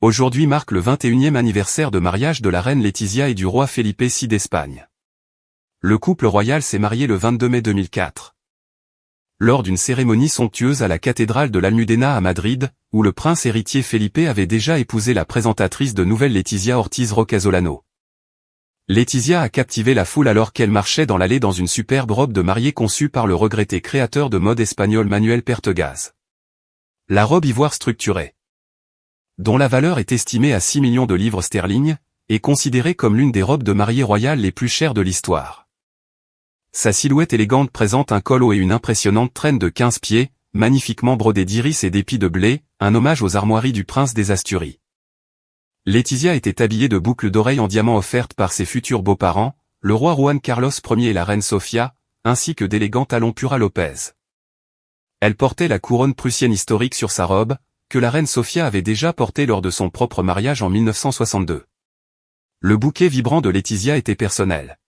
Aujourd'hui marque le 21e anniversaire de mariage de la reine Letizia et du roi Felipe VI d'Espagne. Le couple royal s'est marié le 22 mai 2004. Lors d'une cérémonie somptueuse à la cathédrale de l'Almudena à Madrid, où le prince héritier Felipe avait déjà épousé la présentatrice de nouvelles Letizia Ortiz Rocasolano. Letizia a captivé la foule alors qu'elle marchait dans l'allée dans une superbe robe de mariée conçue par le regretté créateur de mode espagnol Manuel Pertegaz. La robe ivoire structurée, dont la valeur est estimée à 6 millions de livres sterling, est considérée comme l'une des robes de mariée royale les plus chères de l'histoire. Sa silhouette élégante présente un col haut et une impressionnante traîne de 15 pieds, magnifiquement brodée d'iris et d'épis de blé, un hommage aux armoiries du prince des Asturies. Letizia était habillée de boucles d'oreilles en diamant offertes par ses futurs beaux-parents, le roi Juan Carlos Ier et la reine Sofia, ainsi que d'élégants talons Pura Lopez. Elle portait la couronne prussienne historique sur sa robe, que la reine Sofia avait déjà portée lors de son propre mariage en 1962. Le bouquet vibrant de Letizia était personnel,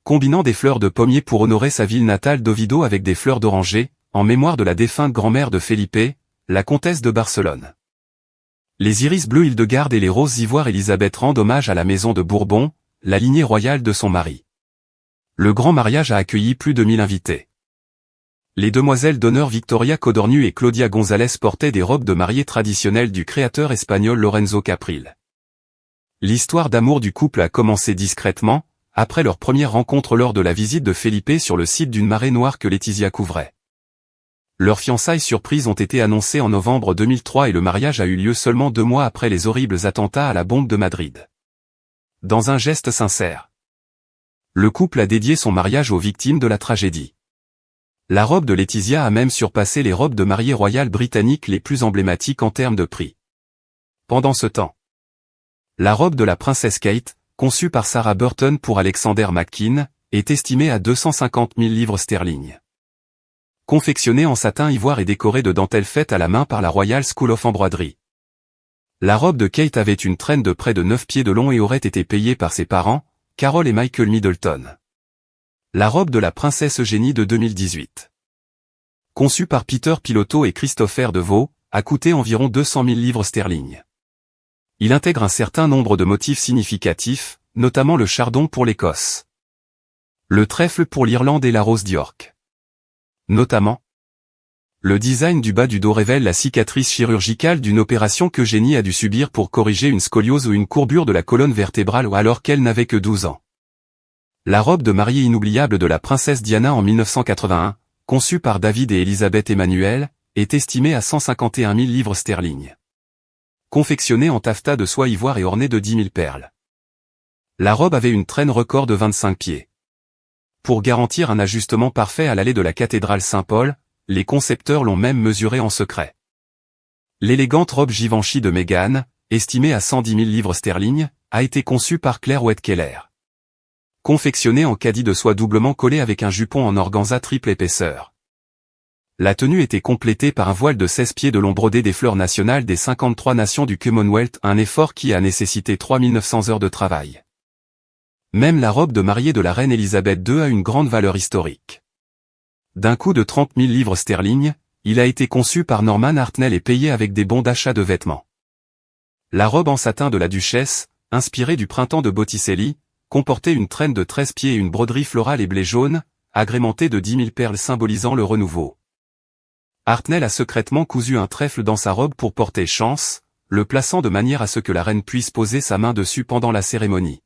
combinant des fleurs de pommier pour honorer sa ville natale d'Oviedo avec des fleurs d'oranger, en mémoire de la défunte grand-mère de Felipe, la comtesse de Barcelone. Les iris bleus Hildegarde et les roses ivoire Élisabeth rendent hommage à la maison de Bourbon, la lignée royale de son mari. Le grand mariage a accueilli plus de 1000 invités. Les demoiselles d'honneur Victoria Codorniu et Claudia González portaient des robes de mariée traditionnelles du créateur espagnol Lorenzo Capril. L'histoire d'amour du couple a commencé discrètement, après leur première rencontre lors de la visite de Felipe sur le site d'une marée noire que Letizia couvrait. Leurs fiançailles surprises ont été annoncées en novembre 2003 et le mariage a eu lieu seulement 2 mois après les horribles attentats à la bombe de Madrid. Dans un geste sincère, le couple a dédié son mariage aux victimes de la tragédie. La robe de Letizia a même surpassé les robes de mariée royales britanniques les plus emblématiques en termes de prix. Pendant ce temps, la robe de la princesse Kate, conçue par Sarah Burton pour Alexander McQueen, est estimée à 250 000 livres sterling. Confectionnée en satin ivoire et décorée de dentelles faites à la main par la Royal School of Embroidery. La robe de Kate avait une traîne de près de 9 pieds de long et aurait été payée par ses parents, Carol et Michael Middleton. La robe de la princesse Eugénie de 2018. Conçue par Peter Pilotto et Christopher DeVoe, a coûté environ 200 000 livres sterling. Il intègre un certain nombre de motifs significatifs, notamment le chardon pour l'Écosse, le trèfle pour l'Irlande et la rose d'York. Notamment, le design du bas du dos révèle la cicatrice chirurgicale d'une opération qu'Eugénie a dû subir pour corriger une scoliose ou une courbure de la colonne vertébrale alors qu'elle n'avait que 12 ans. La robe de mariée inoubliable de la princesse Diana en 1981, conçue par David et Elisabeth Emmanuel, est estimée à 151 000 livres sterling. Confectionnée en taffetas de soie ivoire et ornée de 10 000 perles. La robe avait une traîne record de 25 pieds. Pour garantir un ajustement parfait à l'allée de la cathédrale Saint-Paul, les concepteurs l'ont même mesurée en secret. L'élégante robe Givenchy de Meghan, estimée à 110 000 livres sterling, a été conçue par Claire Wetkeller. Confectionnée en caddie de soie doublement collé avec un jupon en organza triple épaisseur. La tenue était complétée par un voile de 16 pieds de long brodé des fleurs nationales des 53 nations du Commonwealth, un effort qui a nécessité 3900 heures de travail. Même la robe de mariée de la reine Elisabeth II a une grande valeur historique. D'un coût de 30 000 livres sterling, il a été conçu par Norman Hartnell et payé avec des bons d'achat de vêtements. La robe en satin de la duchesse, inspirée du printemps de Botticelli, comportait une traîne de 13 pieds et une broderie florale et blé jaune, agrémentée de 10 000 perles symbolisant le renouveau. Hartnell a secrètement cousu un trèfle dans sa robe pour porter chance, le plaçant de manière à ce que la reine puisse poser sa main dessus pendant la cérémonie.